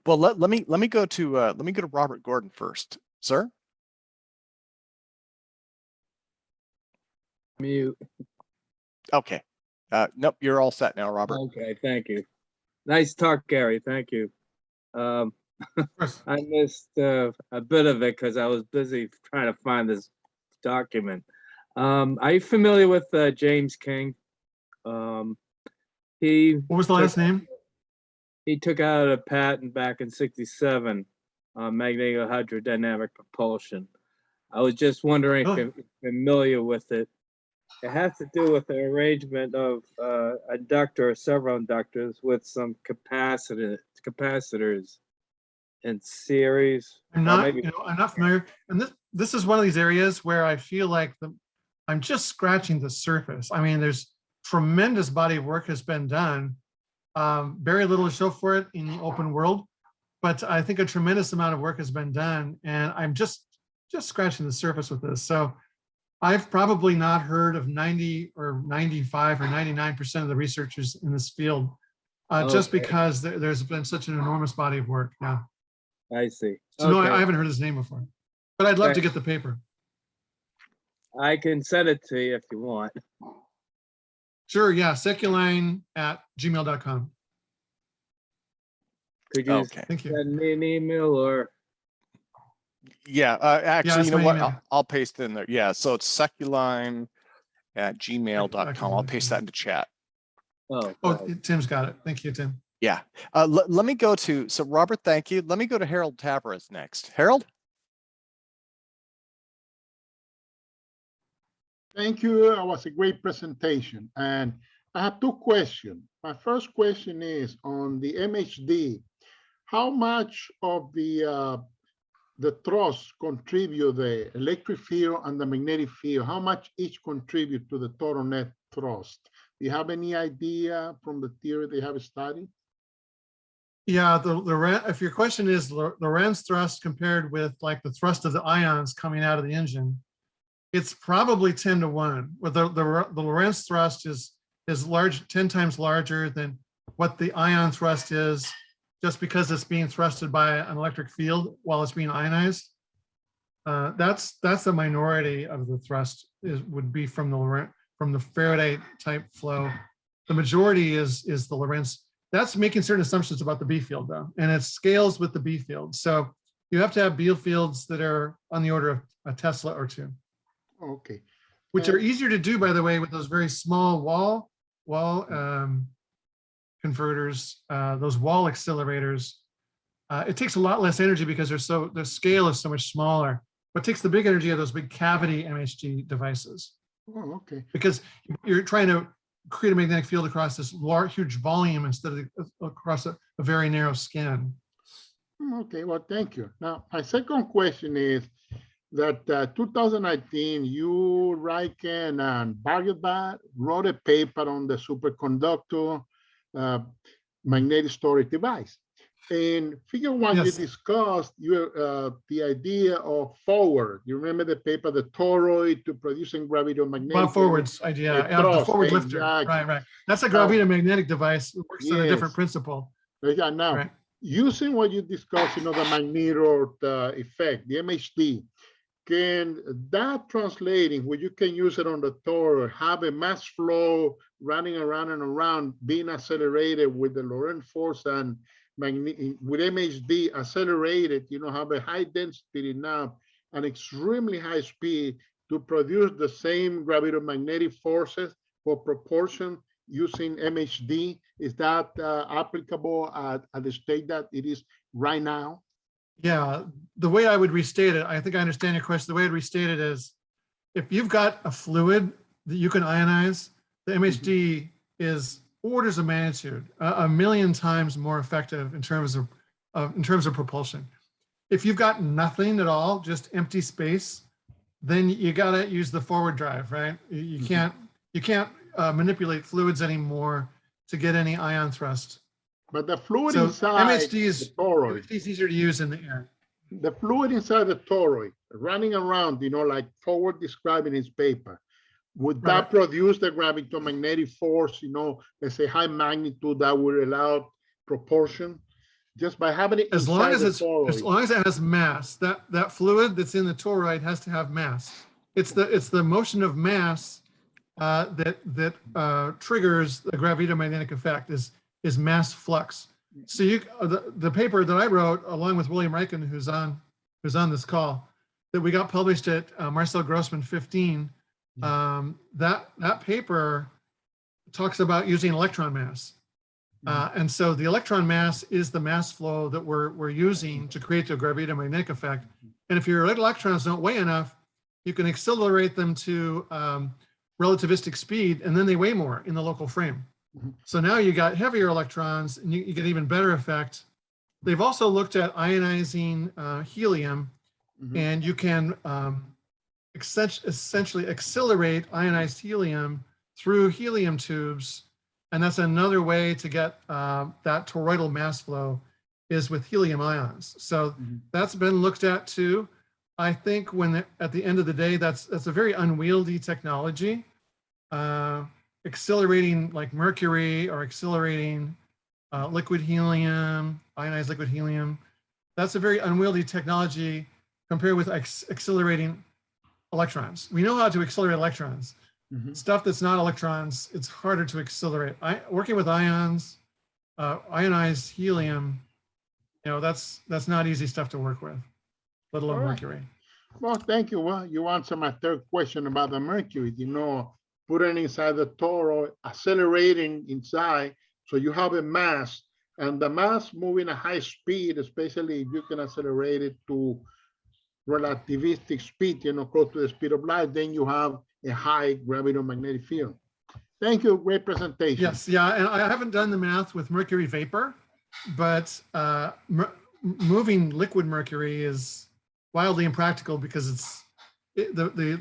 Well, let me go to Robert Gordon first, sir. Mute. Okay. Nope, you're all set now, Robert. Okay, thank you. Nice talk, Gary. Thank you. I missed a bit of it because I was busy trying to find this document. Are you familiar with James King? What was the last name? He took out a patent back in '67 on magnetohydrodynamic propulsion. I was just wondering if you're familiar with it. It has to do with the arrangement of a inductor or several inductors with some capacitors in series. I'm not familiar. And this is one of these areas where I feel like I'm just scratching the surface. I mean, there's tremendous body of work has been done. Very little to show for it in the open world, but I think a tremendous amount of work has been done, and I'm just scratching the surface with this. So I've probably not heard of 90 or 95 or 99% of the researchers in this field, just because there's been such an enormous body of work now. I see. So no, I haven't heard his name before, but I'd love to get the paper. I can send it to you if you want. Sure, yeah, seculine@gmail.com. Could you Thank you. send me an email or? Yeah, actually, you know what? email. I'll paste it in there. Yeah, so it's seculine@gmail.com. I'll paste that into chat. Oh, Tim's got it. Thank you, Tim. Yeah. Let me go to, so Robert, thank you. Let me go to Harold Tavares next. Harold? Thank you. It was a great presentation. And I have two questions. My first question is on the MHD. How much of the thrust contribute the electric field and the magnetic field? How much each contribute to the total net thrust? Do you have any idea from the theory they have studied? Yeah, if your question is Lorentz thrust compared with like the thrust of the ions coming out of the engine, it's probably 10 to 1. With the Lorentz thrust is 10 times larger than what the ion thrust is, just because it's being thrusted by an electric field while it's being ionized. That's the minority of the thrust would be from the Faraday type flow. The majority is the Lorentz. That's making certain assumptions about the B field though, and it scales with the B field. So you have to have B fields that are on the order of a Tesla or 2. Okay. Which are easier to do, by the way, with those very small wall converters, those wall accelerators. It takes a lot less energy because the scale is so much smaller. What takes the big energy are those big cavity MHD devices. Oh, okay. Because you're trying to create a magnetic field across this huge volume instead of across a very narrow skin. Okay, well, thank you. Now, my second question is that 2019, you, Ryken, and Vaddadi wrote a paper on the superconductor magnetic storage device. In figure 1, Yes. you discussed the idea of forward. You remember the paper, the toroid to producing gravity-magnetic Forwards idea, the forward lifter. Exactly. Right. That's a gravity-magnetic device. It works on a different Yes. principle. Yeah, now, using what you discussed, the magneto effect, the MHD, can that translating where you can use it on the toroid, have a mass flow running around and around, being accelerated with the Lorentz force and with MHD accelerated, have a high density now and extremely high speed to produce the same gravity-magnetic forces for propulsion using MHD? Is that applicable at the state that it is right now? Yeah, the way I would restate it, I think I understand your question. The way I'd restate it is, if you've got a fluid that you can ionize, the MHD is orders of magnitude, a million times more effective in terms of propulsion. If you've got nothing at all, just empty space, then you got to use the forward drive, right? You can't manipulate fluids anymore to get any ion thrust. But the fluid So inside MHD is easier to use in the air. The fluid inside the toroid running around, like Forward described in his paper, would that produce the gravito-magnetic force, let's say high magnitude that would allow propulsion? Just by having it As long inside as the it's, as toroid. long as it has mass, that fluid that's in the toroid has to have mass. It's the motion of mass that triggers the gravitomagnetic effect is mass flux. So the paper that I wrote along with William Reichen, who's on this call, that we got published at Marcel Grossman 15, that paper talks about using electron mass. And so the electron mass is the mass flow that we're using to create the gravitomagnetic effect. And if your electrons don't weigh enough, you can accelerate them to relativistic speed, and then they weigh more in the local frame. So now you got heavier electrons, and you get even better effect. They've also looked at ionizing helium, and you can essentially accelerate ionized helium through helium tubes. And that's another way to get that toroidal mass flow is with helium ions. So that's been looked at too. I think at the end of the day, that's a very unwieldy technology. Accelerating like mercury or accelerating liquid helium, ionized liquid helium. That's a very unwieldy technology compared with accelerating electrons. We know how to accelerate electrons. Stuff that's not electrons, it's harder to accelerate. Working with ions, ionized helium, that's not easy stuff to work with, let alone mercury. Well, thank you. Well, you answered my third question about the mercury, putting inside the toroid, accelerating inside, so you have a mass, and the mass moving at high speed, especially if you can accelerate it to relativistic speed, close to the speed of light, then you have a high gravitomagnetic field. Thank you, great presentation. Yes, yeah, and I haven't done the math with mercury vapor, but moving liquid mercury is wildly impractical because the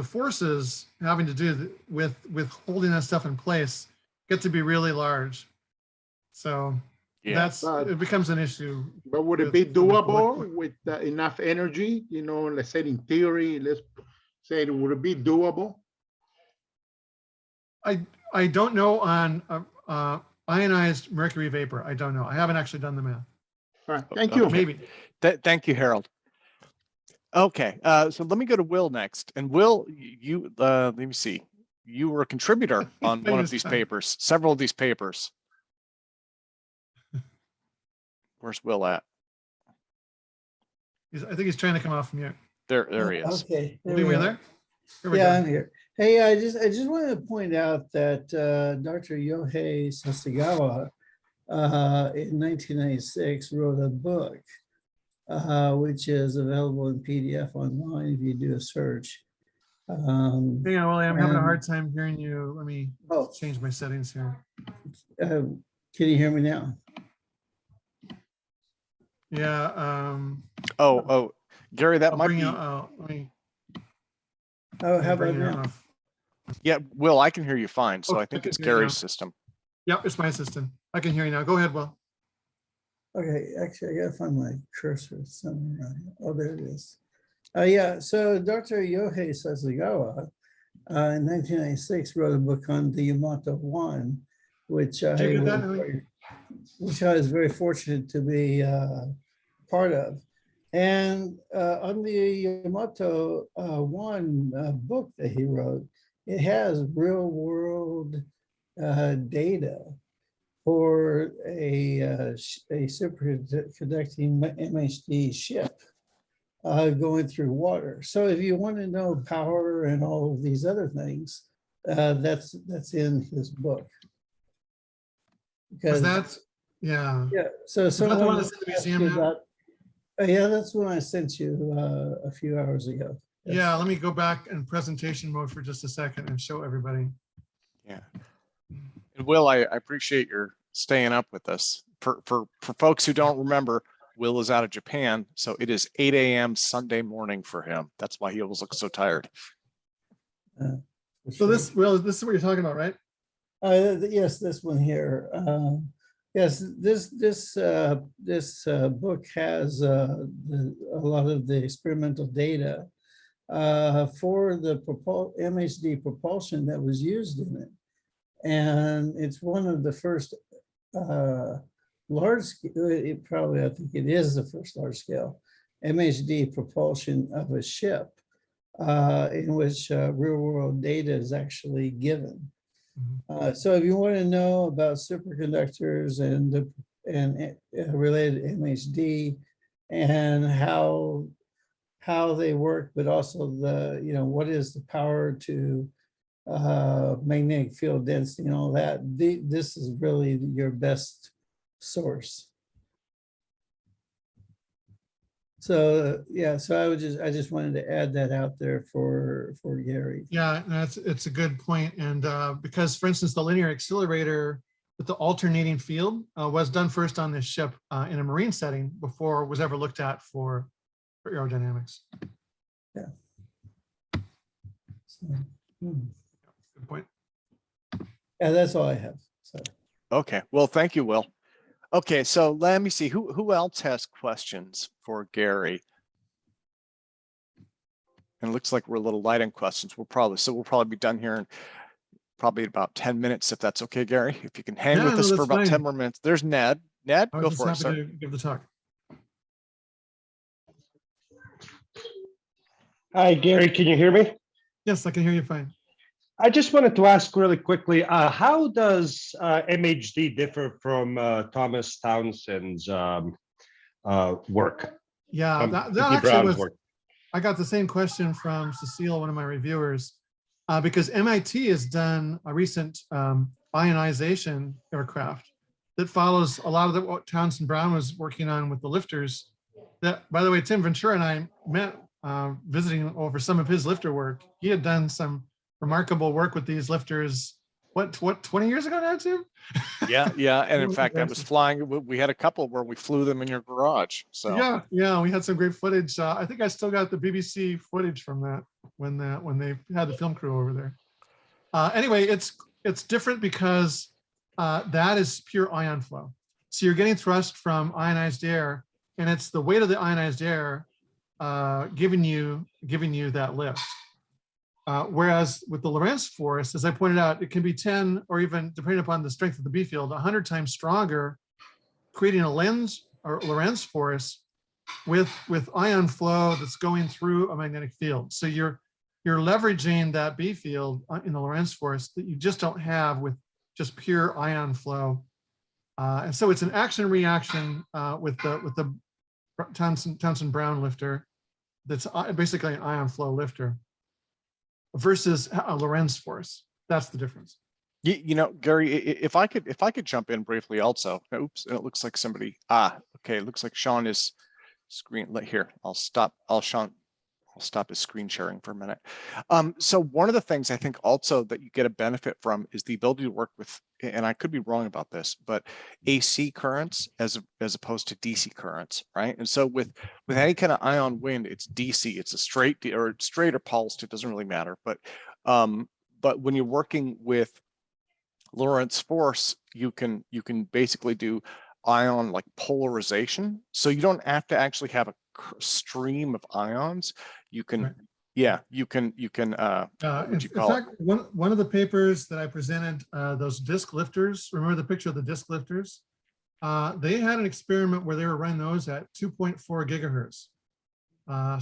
forces having to do with holding that stuff in place get to be really large. So it becomes an issue. But would it be doable with enough energy? Let's say in theory, let's say, would it be doable? I don't know on ionized mercury vapor. I don't know. I haven't actually done the math. All right, thank you. Maybe. Thank you, Harold. Okay, so let me go to Will next. And Will, you let me see. You were a contributor on one of these papers, several of these papers. Where's Will at? I think he's trying to come off mute. There he is. Okay. Will you there? Yeah, I'm here. Hey, I just wanted to point out that Dr. Yohei Sasagawa in 1996 wrote a book, which is available in PDF online if you do a search. Hang on, Willie, I'm having a hard time hearing you. Let me change my settings here. Can you hear me now? Yeah. Gary, that might be. How about now? Yeah, Will, I can hear you fine. So I think it's Gary's system. Yep, it's my system. I can hear you now. Go ahead, Will. Okay, actually, I gotta find my cursor somewhere around here. Oh, there it is. Yeah, so Dr. Yohei Sasagawa in 1996 wrote a book on the Yamato 1, which I was very fortunate to be part of. And on the Yamato 1 book that he wrote, it has real world data for a superconducting MHD ship going through water. So if you want to know power and all of these other things, that's in his book. Because that's yeah. So someone that's in the museum now? Yeah, that's when I sent you a few hours ago. Yes. Yeah, let me go back in presentation mode for just a second and show everybody. Yeah. And Will, I appreciate your staying up with us. For folks who don't remember, Will is out of Japan, so it is 8 a.m. Sunday morning for him. That's why he always looks so tired. So this is what you're talking about, right? Yes, this one here. Yes, this book has a lot of the experimental data for the MHD propulsion that was used in it. And it's one of the first large, I think it is the first large scale MHD propulsion of a ship in which real world data is actually given. So if you want to know about superconductors and related MHD and how they work, but also what is the power to magnetic field density and all that, this is really your best source. So yeah, so I just wanted to add that out there for Gary. Yeah, it's a good point. And because, for instance, the linear accelerator with the alternating field was done first on this ship in a marine setting before it was ever looked at for aerodynamics. Yeah. So, Good point. yeah, that's all I have. So. Okay, well, thank you, Will. Okay, so let me see, who else has questions for Gary? And it looks like we're a little light on questions. We'll probably be done here in probably about 10 minutes, if that's okay, Gary. If you can hang Yeah, with us no, for that's about 10 fine. more minutes. There's Ned. Ned, I go was for it, just happy sir. to give the talk. Hi, Gary, can you hear me? Yes, I can hear you fine. I just wanted to ask really quickly, how does MHD differ from Thomas Townsend's work? Yeah, that Ricky actually Brown's was, work? I got the same question from Cecile, one of my reviewers, because MIT has done a recent ionization aircraft that follows a lot of what Townsend Brown was working on with the lifters. That, by the way, Tim Ventura and I met visiting over some of his lifter work. He had done some remarkable work with these lifters. What 20 years ago now, Tim? Yeah. And in fact, I was flying. We had a couple where we flew them in your garage. So yeah, we had some great footage. I think I still got the BBC footage from that when they had the film crew over there. Anyway, it's different because that is pure ion flow. So you're getting thrust from ionized air, and it's the weight of the ionized air giving you that lift. Whereas with the Lorentz force, as I pointed out, it can be 10 or even, depending upon the strength of the B field, 100 times stronger, creating a lens or Lorentz force with ion flow that's going through a magnetic field. So you're leveraging that B field in the Lorentz force that you just don't have with just pure ion flow. And so it's an action reaction with the Townsend Brown lifter that's basically an ion flow lifter versus a Lorentz force. That's the difference. you know, Gary, if I could jump in briefly also. Oops, it looks like somebody. Okay, it looks like Sean is screen. Here, I'll stop his screen sharing for a minute. So one of the things I think also that you get a benefit from is the ability to work with, and I could be wrong about this, but AC currents as opposed to DC currents, right? And so with any kind of ion wind, it's DC, it's a straight or pulsed, it doesn't really matter. But when you're working with Lorentz force, you can basically do ion like polarization. So you don't have to actually have a stream of ions. You can, right. Yeah, you can. What would you call in fact, one of the papers that I presented, those disc lifters. Remember the picture of the disc lifters? They had an experiment where they were running those at 2.4 gigahertz.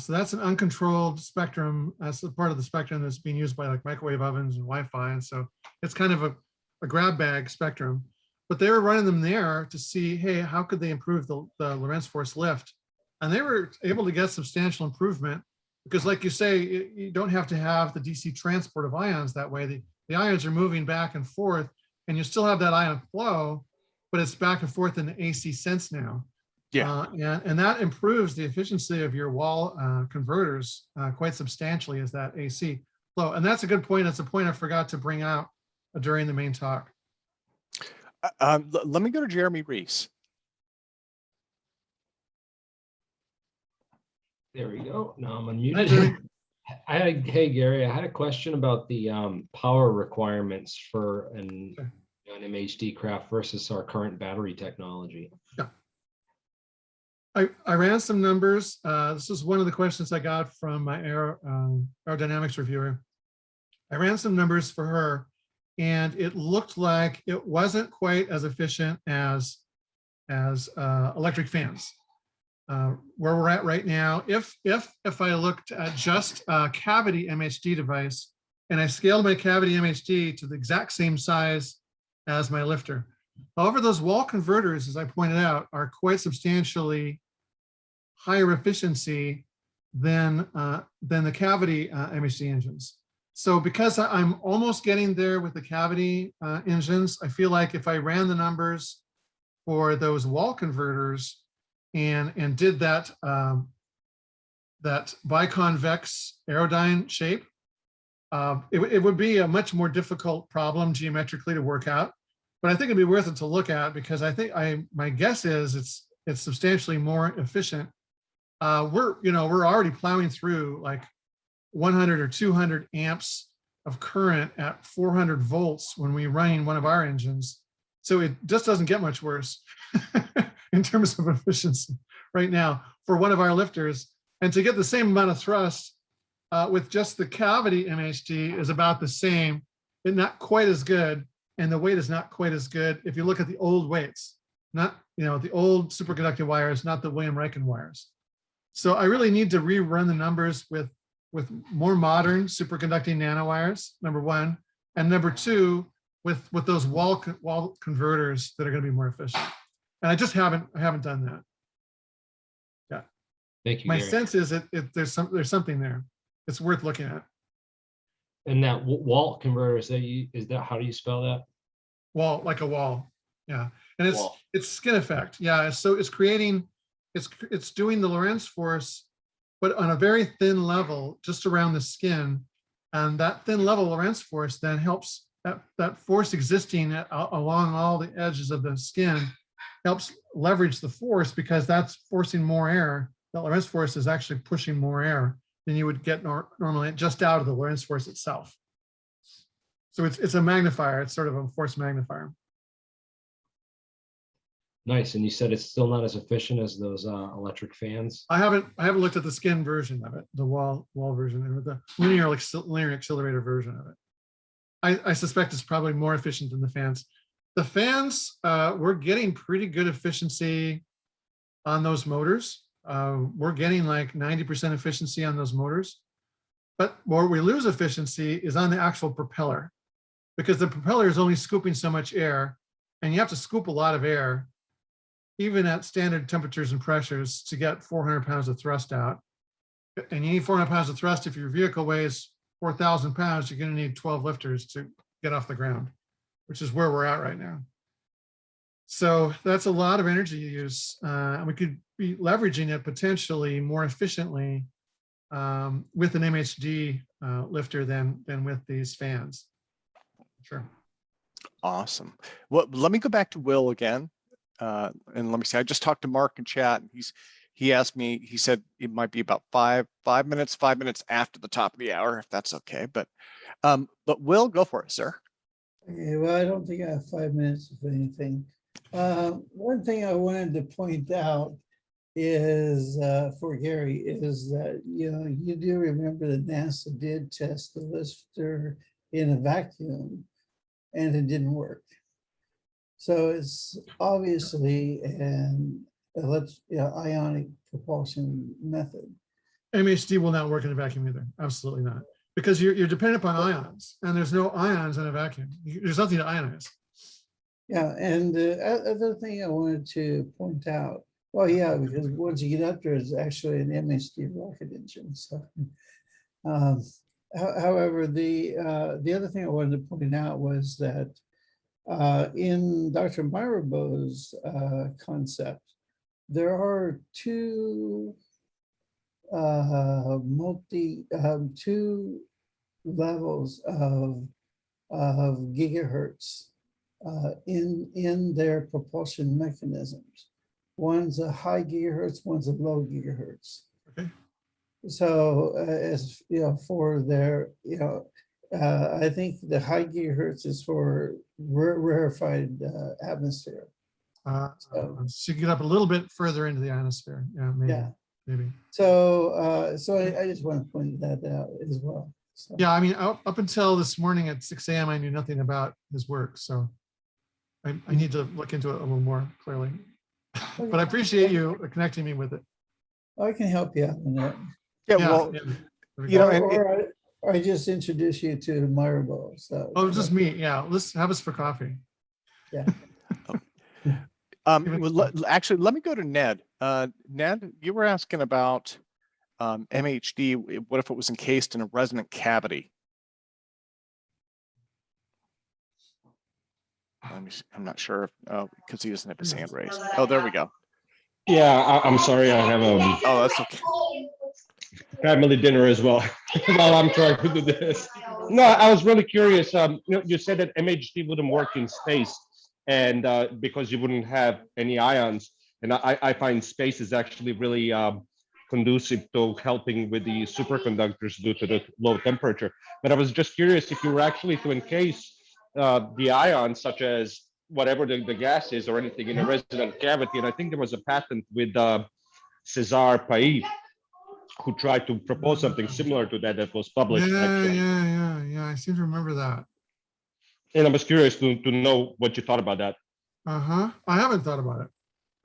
So that's an uncontrolled spectrum. That's a part of the spectrum that's being used by like microwave ovens and Wi-Fi, and so it's kind of a grab bag spectrum. But they were running them there to see, hey, how could they improve the Lorentz force lift? And they were able to get substantial improvement because, like you say, you don't have to have the DC transport of ions that way. The ions are moving back and forth, and you still have that ion flow, but it's back and forth in the AC sense now. Yeah. And that improves the efficiency of your wall converters quite substantially as that AC flow. And that's a good point. It's a point I forgot to bring out during the main talk. Let me go to Jeremy Reese. There we go. Now I'm Hi, Jeremy. unmuted. Hey Gary, I had a question about the power requirements for an MHD craft versus our current battery technology. Yeah. I ran some numbers. This is one of the questions I got from my aerodynamics reviewer. I ran some numbers for her, and it looked like it wasn't quite as efficient as as electric fans. Where we're at right now, if I looked at just a cavity MHD device and I scaled my cavity MHD to the exact same size as my lifter. However, those wall converters, as I pointed out, are quite substantially higher efficiency than the cavity MHD engines. So because I'm almost getting there with the cavity engines, I feel like if I ran the numbers for those wall converters and did that that biconvex aerodyne shape, it would be a much more difficult problem geometrically to work out. But I think it'd be worth it to look at because I think my guess is it's substantially more efficient. We're already plowing through like 100 or 200 amps of current at 400 volts when we're running one of our engines. So it just doesn't get much worse in terms of efficiency right now for one of our lifters. And to get the same amount of thrust with just the cavity MHD is about the same, but not quite as good. And the weight is not quite as good if you look at the old weights, not the old superconducting wires, not the William Reichen wires. So I really need to rerun the numbers with more modern superconducting nanowires, number one, and number two, with those wall converters that are going to be more efficient. And I just haven't done that. Yeah. Thank you, My Gary. sense is there's something there. It's worth looking at. And that wall converter, is that how do you spell that? Wall, like a wall. Yeah. And Wall. it's skin effect. Yeah. So it's creating, it's doing the Lorentz force, but on a very thin level, just around the skin. And that thin level Lorentz force then helps that force existing along all the edges of the skin helps leverage the force because that's forcing more air. That Lorentz force is actually pushing more air than you would get normally just out of the Lorentz force itself. So it's a magnifier. It's sort of a force magnifier. Nice. And you said it's still not as efficient as those electric fans? I haven't looked at the skin version of it, the wall version, or the linear accelerator version of it. I suspect it's probably more efficient than the fans. The fans, we're getting pretty good efficiency on those motors. We're getting like 90% efficiency on those motors. But where we lose efficiency is on the actual propeller, because the propeller is only scooping so much air, and you have to scoop a lot of air, even at standard temperatures and pressures, to get 400 pounds of thrust out. And you need 400 pounds of thrust. If your vehicle weighs 4,000 pounds, you're going to need 12 lifters to get off the ground, which is where we're at right now. So that's a lot of energy use. And we could be leveraging it potentially more efficiently with an MHD lifter than with these fans. Sure. Awesome. Well, let me go back to Will again. And let me see, I just talked to Mark in chat. He asked me, he said it might be about five minutes after the top of the hour, if that's okay. But Will, go for it, sir. Okay, well, I don't think I have 5 minutes of anything. One thing I wanted to point out is for Gary is that, you do remember that NASA did test the lifter in a vacuum and it didn't work. So it's obviously an ionic propulsion method. MHD will not work in a vacuum either. Absolutely not. Because you're dependent upon ions, and there's no ions in a vacuum. There's nothing to ionize. Yeah, and the other thing I wanted to point out, well, yeah, because once you get up there, it's actually an MHD rocket engine. So, however, the other thing I wanted to point out was that in Dr. Myrabo's concept, there are two levels of gigahertz in their propulsion mechanisms. One's a high gigahertz, one's a low gigahertz. Okay. So as for their, I think the high gigahertz is for rarefied atmosphere. So you get up a little bit further into the ionosphere. Yeah, maybe. Yeah. Maybe. So I just want to point that out as well. So. Yeah, I mean, up until this morning at 6 a.m., I knew nothing about his work. So I need to look into it a little more clearly. But I appreciate you connecting me with it. I can help you out on that. Yeah, Yeah, well, yeah. There we you go. know, and Or I just introduce you to Maribel, so. Oh, just me. Yeah, let's have us for coffee. Yeah. actually, let me go to Ned. Ned, you were asking about MHD. What if it was encased in a resonant cavity? Let me see. I'm not sure because he doesn't have his hand raised. Oh, there we go. Yeah, I'm sorry. I have a Oh, that's okay. family dinner as well while I'm trying to do this. No, I was really curious. You said that MHD wouldn't work in space, and because you wouldn't have any ions. And I find space is actually really conducive to helping with the superconductors due to the low temperature. But I was just curious if you were actually to encase the ions, such as whatever the gas is or anything, in a resonant cavity. And I think there was a patent with Cesar Pais, who tried to propose something similar to that was published, actually. Yeah. I seem to remember that. And I was curious to know what you thought about that. I haven't thought about it.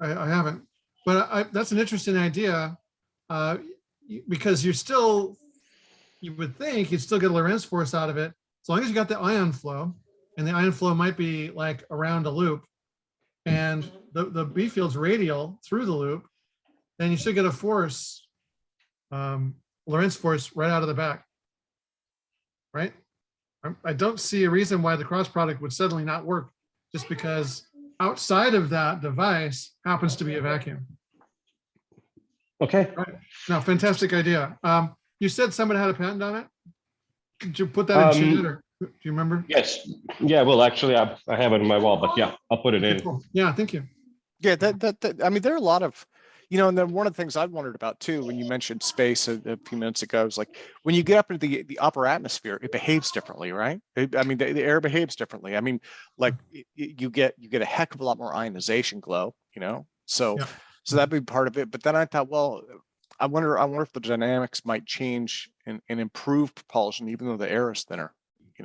I haven't, but that's an interesting idea because you would think you'd still get a Lorentz force out of it as long as you got the ion flow, and the ion flow might be like around a loop, and the B field's radial through the loop, then you should get a force, Lorentz force right out of the back, right? I don't see a reason why the cross product would suddenly not work just because outside of that device happens to be a vacuum. Okay. Right. No, fantastic idea. You said someone had a patent on it. Could you put that in chat, or do you remember? Yes. Yeah. Well, actually, I have it on my wall, but yeah, I'll put it in. Cool. Yeah, thank you. Yeah, I mean, there are a lot of, and then one of the things I wondered about too, when you mentioned space a few minutes ago, is like when you get up into the upper atmosphere, it behaves differently, right? I mean, the air behaves differently. I mean, like you get a heck of a lot more ionization glow, so Yeah. so that'd be part of it. But then I thought, well, I wonder if the dynamics might change and improve propulsion, even though the air is thinner.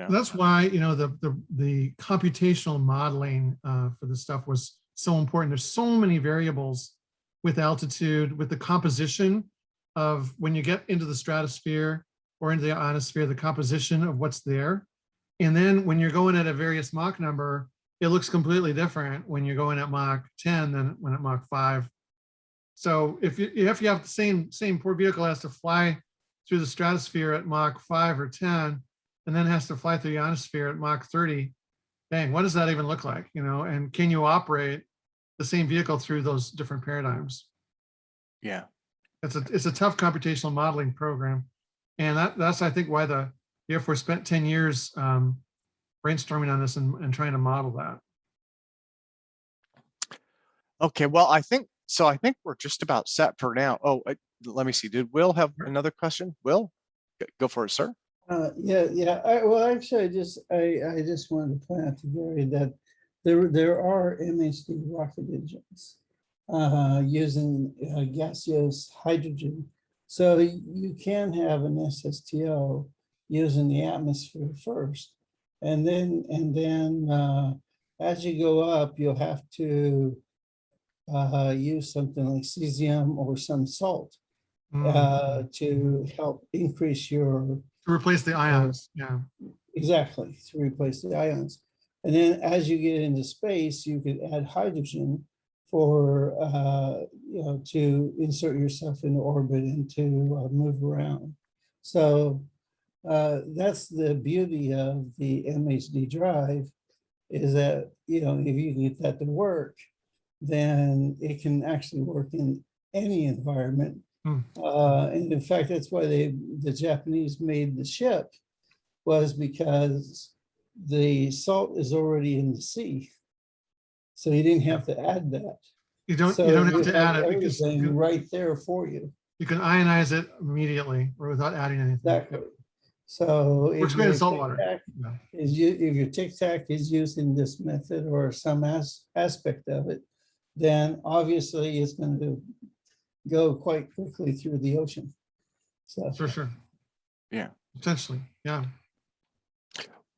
That's why the computational modeling for this stuff was so important. There's so many variables with altitude, with the composition of when you get into the stratosphere or into the ionosphere, the composition of what's there. And then when you're going at a various Mach number, it looks completely different when you're going at Mach 10 than when at Mach 5. So if you have the same poor vehicle has to fly through the stratosphere at Mach 5 or 10, and then has to fly through the ionosphere at Mach 30, dang, what does that even look like? And can you operate the same vehicle through those different paradigms? Yeah, it's a tough computational modeling program, and that's I think why the Air Force spent 10 years brainstorming on this and trying to model that. Okay, well, I think we're just about set for now. Oh, let me see. Did Will have another question? Will, go for it, sir. Well, actually, I just wanted to point out to Gary that there are MHD rocket engines using gaseous hydrogen, so you can have an SSTO using the atmosphere first, and then as you go up, you'll have to use something like cesium or some salt to help increase your. To replace the ions, yeah. Exactly, to replace the ions. And then as you get into space, you could add hydrogen for, to insert yourself into orbit and to move around. So that's the beauty of the MHD drive, is that, if you get that to work, then it can actually work in any environment. And in fact, that's why the Japanese made the ship, was because the salt is already in the sea. So you didn't have to add that. You don't have to add it because right there for you. You can ionize it immediately or without adding anything. Exactly. So works great in salt water. If your Tic Tac is using this method or some aspect of it, then obviously it's going to go quite quickly through the ocean. So for sure. Yeah. Potentially. Yeah.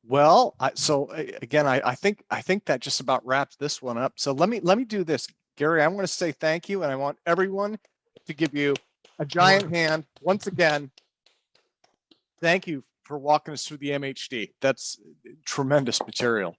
Well, so again, I think that just about wraps this one up. So let me do this. Gary, I want to say thank you, and I want everyone to give you a giant hand once again. Thank you for walking us through the MHD. That's tremendous material.